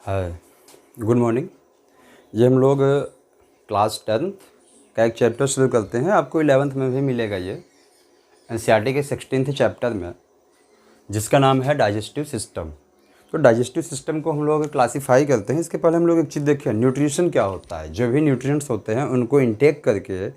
हाय, good morning. ये हम लोग क्लास 10th का एक चैप्टर शुरू करते हैं। आपको 11th में भी मिलेगा ये एनसीईआरटी के 16th चैप्टर में, जिसका नाम है डाइजेस्टिव सिस्टम। तो डाइजेस्टिव सिस्टम को हम लोग क्लासीफाई करते हैं। इसके पहले हम लोग एक चीज़ देखें, न्यूट्रिशन क्या होता है। जो भी न्यूट्रिएंट्स होते हैं उनको इनटेक करके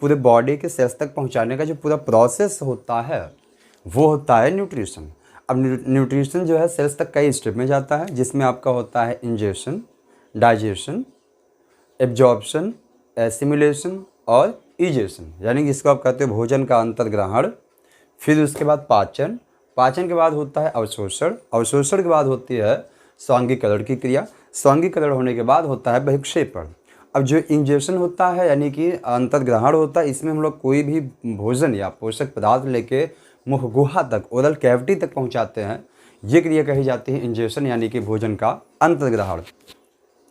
पूरे बॉडी के सेल्स तक पहुँचाने का जो पूरा प्रोसेस होता है वो होता है न्यूट्रिशन। अब न्यूट्रिशन जो है सेल्स तक कई स्टेप में जाता है, जिसमें आपका होता है इंजेशन, डाइजेशन, एब्जॉर्प्शन, एसिमिलेशन और इजेशन, यानी कि इसको आप कहते हो भोजन का अंतर्ग्रहण। फिर उसके बाद पाचन, पाचन के बाद होता है अवशोषण, अवशोषण के बाद होती है स्वांगीकरण की क्रिया, स्वांगीकरण होने के बाद होता है बहिक्षेपण। अब जो इंजेशन होता है यानी कि अंतर्ग्रहण होता है, इसमें हम लोग कोई भी भोजन या पोषक पदार्थ लेके मुख गुहा तक, ओरल कैविटी तक पहुंचाते हैं। ये क्रिया कही जाती है इंजेशन, यानी कि भोजन का अंतर्ग्रहण।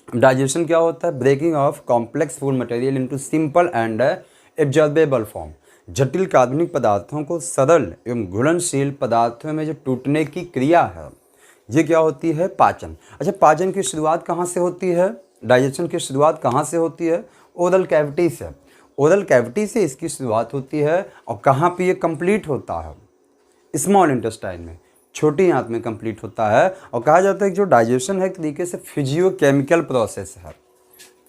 डाइजेशन क्या होता है? Breaking of complex food material into simple and absorbable form. जटिल कार्बनिक पदार्थों को सरल एवं घुलनशील पदार्थों में जो टूटने की क्रिया है, ये क्या होती है? पाचन। अच्छा, पाचन की शुरुआत कहाँ से होती है? डाइजेशन की शुरुआत कहाँ से होती है? ओरल कैविटी से। ओरल कैविटी से इसकी शुरुआत होती है। और कहाँ पे ये कंप्लीट होता है? स्मॉल इंटेस्टाइन में, छोटी आंत में कंप्लीट होता है। और कहा जाता है कि जो डाइजेशन है एक तरीके से फिजियोकेमिकल प्रोसेस है।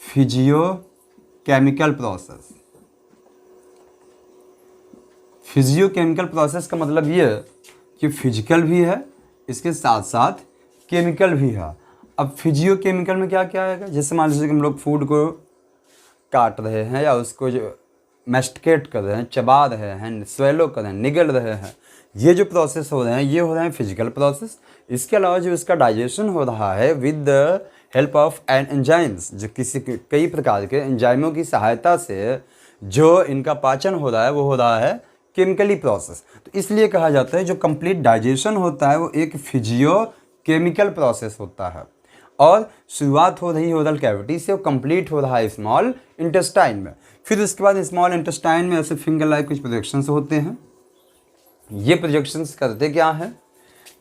फिजियोकेमिकल प्रोसेस, फिजियोकेमिकल प्रोसेस का मतलब ये है कि फिजिकल भी है, इसके साथ साथ केमिकल भी है। अब फिजियोकेमिकल में क्या क्या आएगा? जैसे मान लीजिए कि हम लोग फूड को काट रहे हैं या उसको जो मैस्टिकेट कर रहे हैं, चबा रहे हैं, स्वेलो कर रहे हैं, निगल रहे हैं, ये जो प्रोसेस हो रहे हैं ये हो रहे हैं फिजिकल प्रोसेस। इसके अलावा जो इसका डाइजेशन हो रहा है with the help of enzymes, जो कई प्रकार के एंजाइमों की सहायता से जो इनका पाचन हो रहा है वो हो रहा है केमिकली प्रोसेस। तो इसलिए कहा जाता है जो कंप्लीट डाइजेशन होता है वो एक फिजियो केमिकल प्रोसेस होता है। और शुरुआत हो रही है ओरल कैविटी से, वो कंप्लीट हो रहा है स्मॉल इंटेस्टाइन में। फिर उसके बाद स्मॉल इंटेस्टाइन में ऐसे फिंगर लाइक कुछ प्रोजेक्शंस होते हैं। ये प्रोजेक्शंस करते क्या है?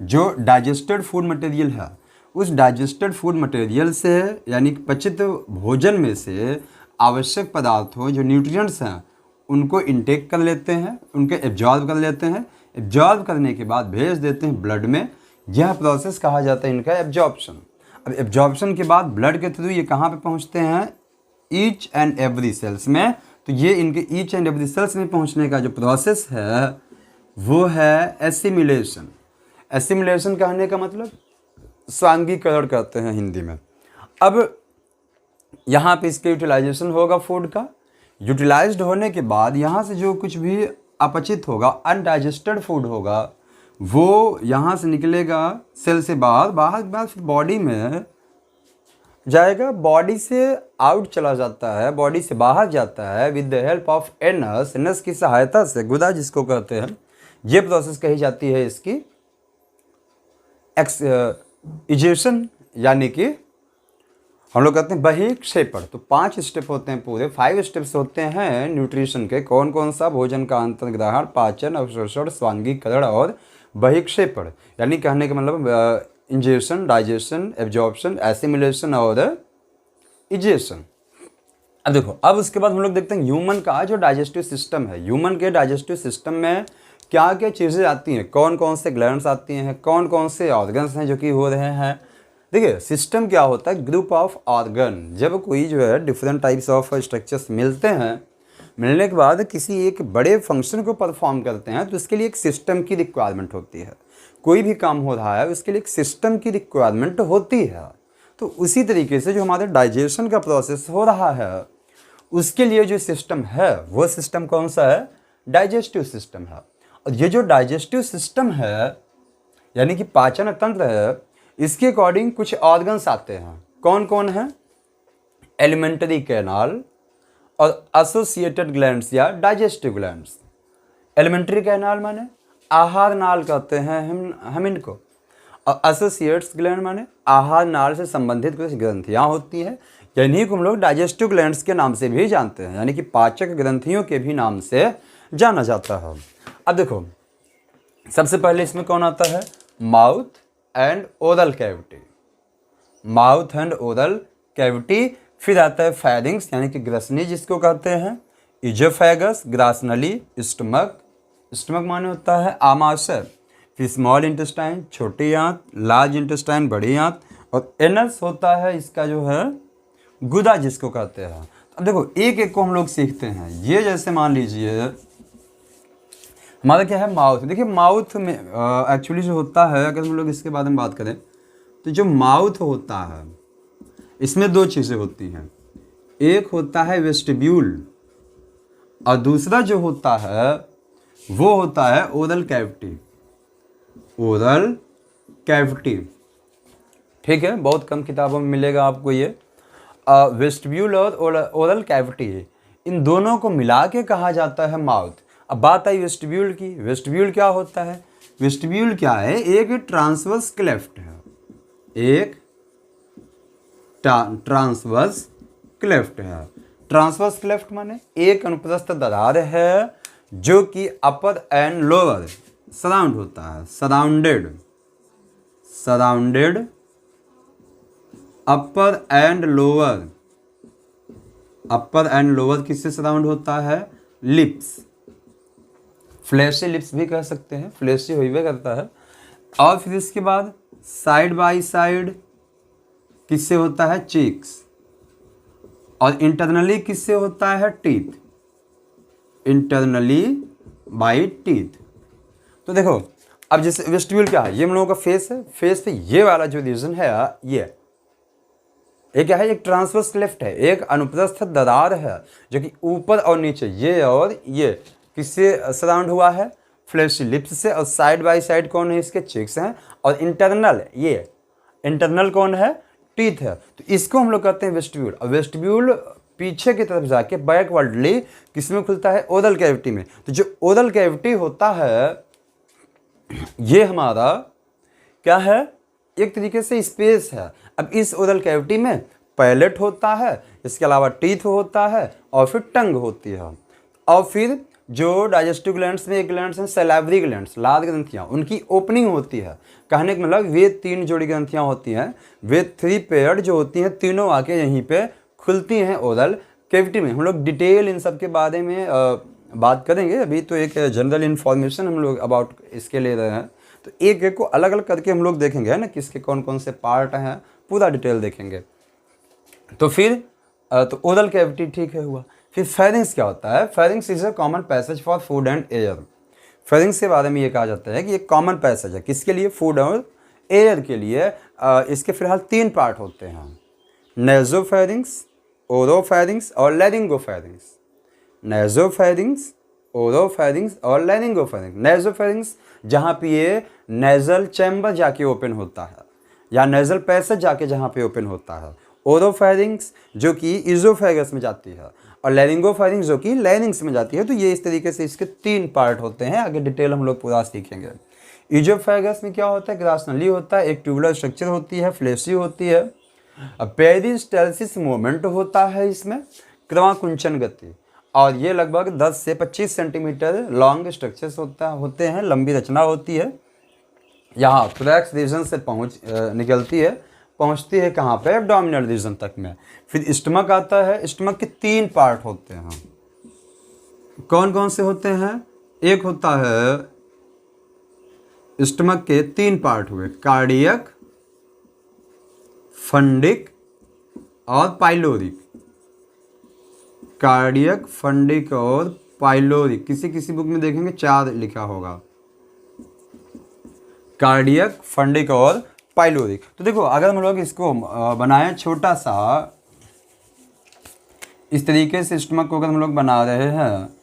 जो डाइजेस्टेड फूड मटेरियल है उस डाइजेस्टेड फूड मटेरियल से, यानी पचित भोजन में से आवश्यक पदार्थों जो न्यूट्रिएंट्स हैं उनको इनटेक कर लेते हैं, उनके एब्जॉर्ब कर लेते हैं। एब्जॉर्ब करने के बाद भेज देते हैं ब्लड में। यह प्रोसेस कहा जाता है इनका एब्जॉर्प्शन। अब एब्जॉर्प्शन के बाद ब्लड के थ्रू ये कहाँ पे पहुँचते हैं? ईच एंड एवरी सेल्स में। तो ये इनके ईच एंड एवरी सेल्स में पहुँचने का जो प्रोसेस है वो है एसिमिलेशन। एसिमिलेशन कहने का मतलब स्वांगीकरण कहते हैं हिंदी में। अब यहाँ पे इसके यूटिलाइजेशन होगा फूड का। यूटिलाइज्ड होने के बाद यहाँ से जो कुछ भी अपचित होगा, अनडाइजेस्टेड फूड होगा, वो यहाँ से निकलेगा सेल से बाहर, बाहर के बाद फिर बॉडी में जाएगा, बॉडी से आउट चला जाता है, बॉडी से बाहर जाता है with the help of anus. Anus की सहायता से, गुदा जिसको कहते हैं, ये प्रोसेस कही जाती है इसकी इजेशन, यानी कि हम लोग कहते हैं बहिक्षेपण। तो 5 स्टेप होते हैं, पूरे 5 स्टेप्स होते हैं न्यूट्रिशन के। कौन कौन सा? भोजन का अंतर्ग्रहण, पाचन, अवशोषण, स्वांगीकरण और बहिक्षेपण। यानी कहने का मतलब इंजेशन, डाइजेशन, एब्जॉर्प्शन, एसिमिलेशन और इजेशन। अब देखो, अब उसके बाद हम लोग देखते हैं ह्यूमन का जो डाइजेस्टिव सिस्टम है। ह्यूमन के डाइजेस्टिव सिस्टम में क्या क्या चीज़ें आती हैं, कौन कौन से ग्लैंड्स आती हैं, कौन कौन से ऑर्गन्स हैं जो कि हो रहे हैं। देखिए, सिस्टम क्या होता है? Group of organ. जब कोई जो है डिफरेंट टाइप्स ऑफ स्ट्रक्चर्स मिलते हैं, मिलने के बाद किसी एक बड़े फंक्शन को परफॉर्म करते हैं, तो इसके लिए एक सिस्टम की रिक्वायरमेंट होती है। कोई भी काम हो रहा है उसके लिए एक सिस्टम की रिक्वायरमेंट होती है। तो उसी तरीके से जो हमारे डाइजेशन का प्रोसेस हो रहा है उसके लिए जो सिस्टम है वो सिस्टम कौन सा है? डाइजेस्टिव सिस्टम है। और ये जो डाइजेस्टिव सिस्टम है यानी कि पाचन तंत्र है, इसके अकॉर्डिंग कुछ ऑर्गन्स आते हैं। कौन कौन है? एलिमेंट्री कैनाल और एसोसिएटेड ग्लैंड्स या डाइजेस्टिव ग्लैंड्स। एलिमेंट्री कैनाल माने आहार नाल कहते हैं हम इनको, और एसोसिएट्स ग्लैंड माने आहार नाल से संबंधित कुछ ग्रंथियाँ होती हैं। इन्हीं को हम लोग डाइजेस्टिव ग्लैंड्स के नाम से भी जानते हैं, यानी कि पाचक ग्रंथियों के भी नाम से जाना जाता है। अब देखो, सबसे पहले इसमें कौन आता है? Mouth and oral cavity. Mouth and oral cavity. फिर आता है फेरिंग्स यानी कि ग्रसनी जिसको कहते हैं, इजोफेगस, ग्रासनली, स्टमक, स्टमक माने होता है आमाशय, फिर स्मॉल इंटेस्टाइन छोटी आंत, लार्ज इंटेस्टाइन बड़ी आंत, और एनस होता है इसका जो है गुदा जिसको कहते हैं। अब देखो एक एक को हम लोग सीखते हैं। ये जैसे मान लीजिए हमारा क्या है माउथ। देखिए माउथ में एक्चुअली जो होता है, अगर हम लोग इसके बारे में बात करें तो जो माउथ होता है इसमें दो चीज़ें होती हैं, एक होता है वेस्टिब्यूल और दूसरा जो होता है वो होता है ओरल कैविटी। ओरल कैविटी, ठीक है, बहुत कम किताबों में मिलेगा आपको ये। वेस्टिब्यूल और ओरल कैविटी, इन दोनों को मिला के कहा जाता है माउथ। अब बात आई वेस्टिब्यूल की। वेस्टिब्यूल क्या होता है? वेस्टिब्यूल क्या है? एक ट्रांसवर्स क्लेफ्ट है, एक ट्रांसवर्स क्लेफ्ट है। ट्रांसवर्स क्लेफ्ट माने एक अनुप्रस्थ दरार है जो कि अपर एंड लोअर सराउंड होता है, surrounded, surrounded upper and lower, upper and lower किससे सराउंड होता है? लिप्स, फ्लैशी लिप्स भी कह सकते हैं, फ्लैशी हुई करता है। और फिर इसके बाद साइड बाय साइड किससे होता है? चीक्स, और इंटरनली किससे होता है? Teeth, internally by teeth. तो देखो अब जैसे वेस्टिब्यूल क्या है, ये हम लोगों का फेस है, फेस पे ये वाला जो रीजन है ये क्या है? एक ट्रांसवर्स क्लेफ्ट है, एक अनुप्रस्थ दरार है जो कि ऊपर और नीचे ये और ये किससे सराउंड हुआ है? फ्लैशी लिप्स से। और साइड बाय साइड कौन है? इसके चीक्स हैं। और इंटरनल, ये इंटरनल कौन है? टीथ है। तो इसको हम लोग कहते हैं वेस्टिब्यूल। और वेस्टिब्यूल पीछे की तरफ जाके बैकवर्डली किसमें खुलता है? ओरल कैविटी में। तो जो ओरल कैविटी होता है ये हमारा क्या है? एक तरीके से स्पेस है। अब इस ओरल कैविटी में पैलेट होता है, इसके अलावा टीथ होता है, और फिर टंग होती है, और फिर जो डाइजेस्टिव ग्लैंड्स में एक ग्लैंड्स हैं सैलावरी ग्लैंड्स, लाल ग्रंथियाँ, उनकी ओपनिंग होती है। कहने का मतलब वे 3 जोड़ी ग्रंथियाँ होती हैं, वे 3 पेयर्ड जो होती हैं, तीनों आके यहीं पे खुलती हैं ओरल कैविटी में। हम लोग डिटेल इन सब के बारे में बात करेंगे, अभी तो एक जनरल इन्फॉर्मेशन हम लोग अबाउट इसके ले रहे हैं। तो एक एक को अलग अलग करके हम लोग देखेंगे, है ना, किसके कौन कौन से पार्ट हैं, पूरा डिटेल देखेंगे। तो फिर तो ओरल कैविटी ठीक है हुआ। फिर फेरिंग्स क्या होता है? Pharynx is a common passage for food and air. Pharynx के बारे में ये कहा जाता है कि एक कॉमन पैसेज है, किसके लिए? फूड और एयर के लिए। इसके फिलहाल 3 पार्ट होते हैं, नेजोफेरिंग्स, ओरोफेरिंग्स और लैरिंगोफेरिंग्स। नेजोफेरिंग्स, ओरोफेरिंग्स और लैरिंगोफेरिंग्स। नेजोफेरिंग्स जहाँ पे ये नेजल चैम्बर जाके ओपन होता है, या नेजल पैसेज जाके जहाँ पे ओपन होता है। ओरोफेरिंग्स जो कि इजोफेगस में जाती है, और लैरिंगोफेरिंग्स जो कि लैरिंग्स में जाती है। तो ये इस तरीके से इसके 3 पार्ट होते हैं। आगे डिटेल हम लोग पूरा सीखेंगे। इजोफेगस में क्या होता है? ग्रासनली होता है, एक ट्यूबुलर स्ट्रक्चर होती है, फ्लैशी होती है। पेरिस्टाल्सिस मूवमेंट होता है इसमें, क्रमाकुंचन गति, और ये लगभग 10 से 25 सेंटीमीटर लॉन्ग स्ट्रक्चर्स होते हैं, लंबी रचना होती है। यहाँ थोरैक्स रीजन से निकलती है, पहुँचती है कहाँ पे? एब्डोमिनल रीजन तक में। फिर स्टमक आता है। स्टमक के 3 पार्ट होते हैं। कौन कौन से होते हैं? एक होता है स्टमक के 3 पार्ट हुए, कार्डियक, फंडिक और पाइलोरिक। कार्डियक, फंडिक और पाइलोरिक, किसी किसी बुक में देखेंगे 4 लिखा होगा, कार्डियक, फंडिक और पाइलोरिक। तो देखो अगर हम लोग इसको बनाएं छोटा सा, इस तरीके से स्टमक को अगर हम लोग बना रहे हैं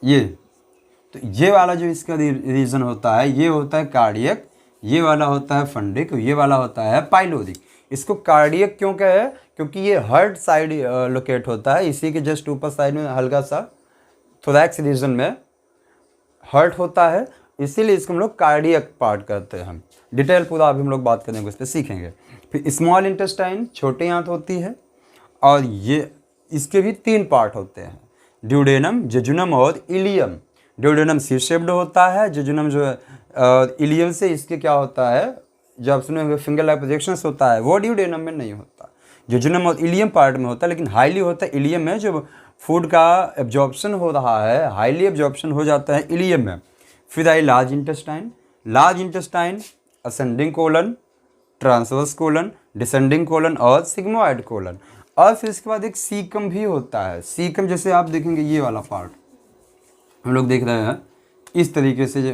ये, तो ये वाला जो इसका रीजन होता है ये होता है कार्डियक, ये वाला होता है फंडिक, ये वाला होता है पाइलोरिक। इसको कार्डियक क्यों कहे? क्योंकि ये हार्ट साइड लोकेट होता है, इसी के जस्ट ऊपर साइड में हल्का सा थोरैक्स रीजन में हार्ट होता है, इसीलिए इसको हम लोग कार्डियक पार्ट कहते हैं। डिटेल पूरा अभी हम लोग बात करेंगे, उस पर सीखेंगे। फिर स्मॉल इंटेस्टाइन, छोटी आंत होती है, और ये इसके भी 3 पार्ट होते हैं, ड्यूडेनम, जेजुनम और इलियम। ड्यूडेनम सी शेप्ड होता है, जेजुनम जो है इलियम से इसके क्या होता है? जो आप सुने हुए फिंगर लाइक प्रोजेक्शन होता है वो ड्यूडेनम में नहीं होता, जेजुनम और इलियम पार्ट में होता है, लेकिन हाईली होता है इलियम में। जो फूड का एब्जॉर्प्शन हो रहा है, हाईली एब्जॉर्प्शन हो जाता है इलियम में। फिर आई large intestine, ascending colon, transverse colon, descending colon और सिग्मोइड कोलन। और फिर इसके बाद एक सीकम भी होता है। सीकम जैसे आप देखेंगे ये वाला पार्ट हम लोग देख रहे हैं, इस तरीके से जो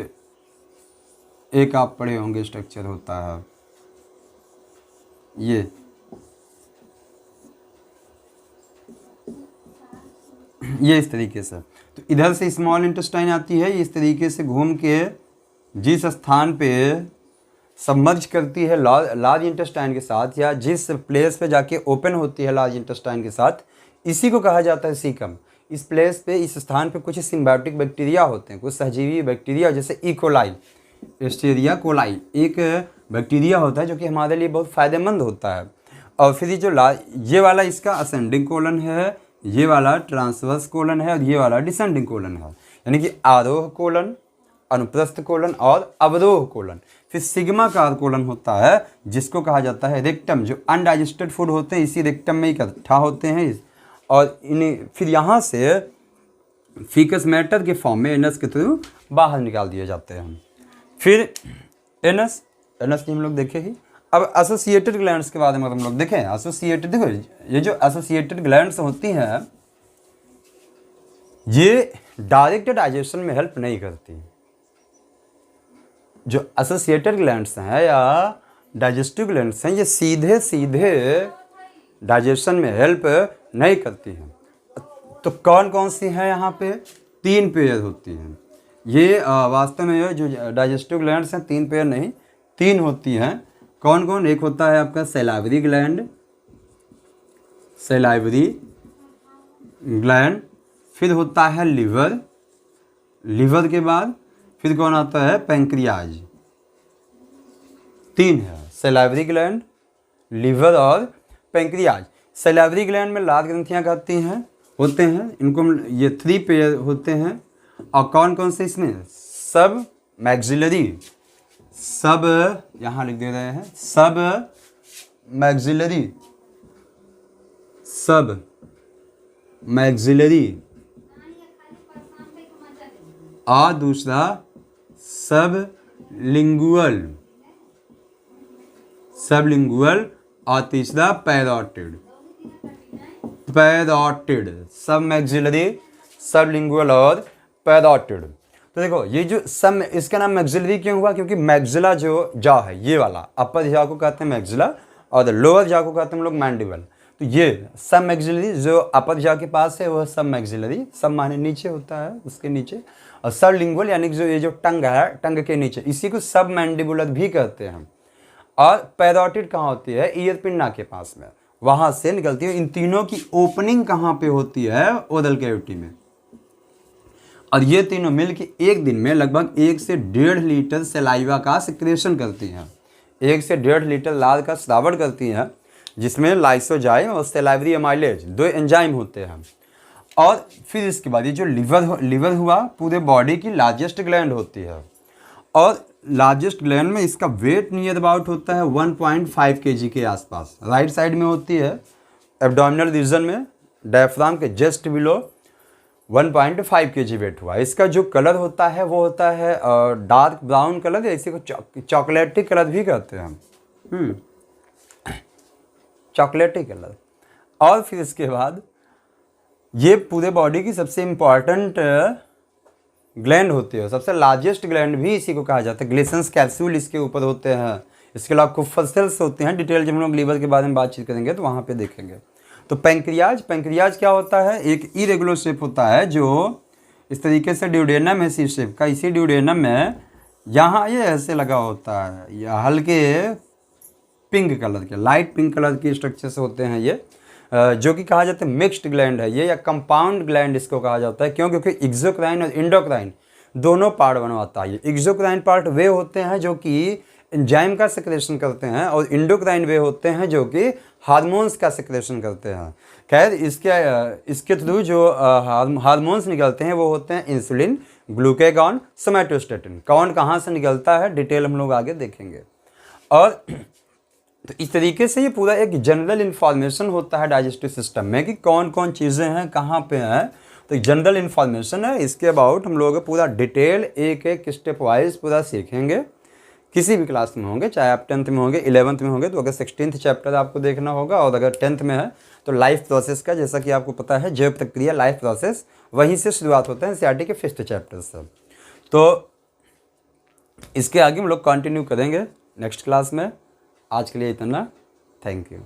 एक आप पढ़े होंगे स्ट्रक्चर होता है ये इस तरीके से। तो इधर से स्मॉल इंटेस्टाइन आती है, इस तरीके से घूम के जिस स्थान पे सबमर्ज करती है लार्ज इंटेस्टाइन के साथ, या जिस प्लेस पे जाके ओपन होती है लार्ज इंटेस्टाइन के साथ, इसी को कहा जाता है सीकम। इस प्लेस पे, इस स्थान पे कुछ सिम्बायोटिक बैक्टीरिया होते हैं, कुछ सहजीवी बैक्टीरिया, जैसे इकोलाई, एस्टेरिया कोलाई एक बैक्टीरिया होता है जो कि हमारे लिए बहुत फ़ायदेमंद होता है। और फिर ये वाला इसका असेंडिंग कोलन है, ये वाला ट्रांसवर्स कोलन है और ये वाला डिसेंडिंग कोलन है, यानी कि आरोह कोलन, अनुप्रस्थ कोलन और अवरोह कोलन। फिर सिग्मा का कोलन होता है जिसको कहा जाता है रेक्टम। जो अनडाइजेस्टेड फूड होते हैं इसी रेक्टम में इकट्ठा होते हैं, और इन्हें फिर यहाँ से फीकस मैटर के फॉर्म में एनस के थ्रू बाहर निकाल दिए जाते हैं। फिर एनस की हम लोग देखे ही। अब एसोसिएटेड ग्लैंड्स के बारे में हम लोग देखें। एसोसिएटेड, देखो ये जो एसोसिएटेड ग्लैंड्स होती हैं ये डायरेक्ट डाइजेशन में हेल्प नहीं करती। जो एसोसिएटेड ग्लैंड्स हैं या डाइजेस्टिव ग्लैंड्स हैं ये सीधे सीधे डाइजेशन में हेल्प नहीं करती हैं। तो कौन कौन सी हैं यहाँ पे? 3 पेयर होती हैं। ये वास्तव में जो डाइजेस्टिव ग्लैंड्स हैं 3 पेयर नहीं 3 होती हैं। कौन कौन? एक होता है आपका सैलाइवरी ग्लैंड, फिर होता है लिवर के बाद फिर कौन आता है? पैंक्रियाज। 3 है, सैलाइवरी ग्लैंड, लिवर और पैंक्रियाज। सैलाइवरी ग्लैंड में लाल ग्रंथियाँ होते हैं, इनको ये 3 पेयर होते हैं। और कौन कौन से इसमें? सब मैक्सिलरी, सब यहाँ लिख दे रहे हैं, सब मैक्सिलरी और दूसरा सब लिंगुअल और तीसरा पैरोटिड। सब मैक्सिलरी, सब लिंगुअल और पैरोटिड। तो देखो ये जो सब, इसका नाम मैक्सिलरी क्यों हुआ? क्योंकि मैक्सिला जो जॉ है ये वाला, अपर जॉ को कहते हैं मैक्सिला और लोअर जॉ को कहते हैं हम लोग मैंडिबल। तो ये सब मैक्सिलरी जो अपर जॉ के पास है वह सब मैक्सिलरी, सब माने नीचे होता है उसके नीचे, और सब लिंगुअल यानी कि जो ये जो टंग है टंग के नीचे, इसी को सब मैंडिबुलर भी कहते हैं। और पैरोटिड कहाँ होती है? ईयर पिंडा के पास में, वहाँ से निकलती है। इन तीनों की ओपनिंग कहाँ पे होती है? ओरल कैविटी में। और ये तीनों मिलकर एक दिन में लगभग 1 से 1.5 लीटर सलाइवा का सिक्रेशन करती हैं। 1 से 1.5 लीटर लाल का स्रावण करती हैं, जिसमें लाइसोजाइम और सलाइवरी एमाइलेज 2 एंजाइम होते हैं। और फिर इसके बाद ये जो लिवर हुआ पूरे बॉडी की लार्जेस्ट ग्लैंड होती है, और लार्जेस्ट ग्लैंड में इसका वेट नियर अबाउट होता है 1.5 kg के आसपास। राइट साइड में होती है, एब्डोमिनल रीजन में, डायफ्राम के जस्ट बिलो 1.5 kg वेट हुआ। इसका जो कलर होता है वो होता है डार्क ब्राउन कलर, या इसी को चॉकलेटी कलर भी कहते हैं, चॉकलेटी कलर। और फिर इसके बाद ये पूरे बॉडी की सबसे इम्पॉर्टेंट ग्लैंड होती है, सबसे लार्जेस्ट ग्लैंड भी इसी को कहा जाता है। ग्लेसन्स कैप्सूल इसके ऊपर होते हैं। इसके अलावा कुफर सेल्स होते हैं। डिटेल जब हम लोग लीवर के बारे में बातचीत करेंगे तो वहाँ पे देखेंगे। तो पैंक्रियाज क्या होता है? एक इरेगुलर शेप होता है जो इस तरीके से ड्यूडेनम है सी शेप का। इसी ड्यूडेनम में यहाँ ये ऐसे लगा होता है, या हल्के पिंक कलर के, लाइट पिंक कलर के स्ट्रक्चर्स होते हैं ये, जो कि कहा जाता है मिक्स्ड ग्लैंड है ये, या कंपाउंड ग्लैंड इसको कहा जाता है। क्यों? क्योंकि एक्सोक्राइन और इंडोक्राइन दोनों पार्ट बनवाता है। एक्सोक्राइन पार्ट वे होते हैं जो कि एंजाइम का सेक्रेशन करते हैं, और इंडोक्राइन वे होते हैं जो कि हार्मोन्स का सेक्रेशन करते हैं। खैर इसके थ्रू जो हार्मोन्स निकलते हैं वो होते हैं इंसुलिन, ग्लूकेगॉन, सोमैटोस्टेटिन। कौन कहाँ से निकलता है डिटेल हम लोग आगे देखेंगे। और तो इस तरीके से ये पूरा एक जनरल इन्फॉर्मेशन होता है डाइजेस्टिव सिस्टम में कि कौन कौन चीज़ें हैं, कहाँ पे हैं। तो एक जनरल इन्फॉर्मेशन है, इसके अबाउट हम लोग पूरा डिटेल एक एक स्टेप वाइज पूरा सीखेंगे। किसी भी क्लास में होंगे, चाहे आप 10th में होंगे, 11th में होंगे, तो अगर 16th चैप्टर आपको देखना होगा, और अगर 10th में है तो लाइफ प्रोसेस का, जैसा कि आपको पता है जैव प्रक्रिया लाइफ प्रोसेस, वहीं से शुरुआत होता है एनसीईआरटी के 5th चैप्टर से। तो इसके आगे हम लोग कंटिन्यू करेंगे नेक्स्ट क्लास में। आज के लिए इतना, थैंक यू।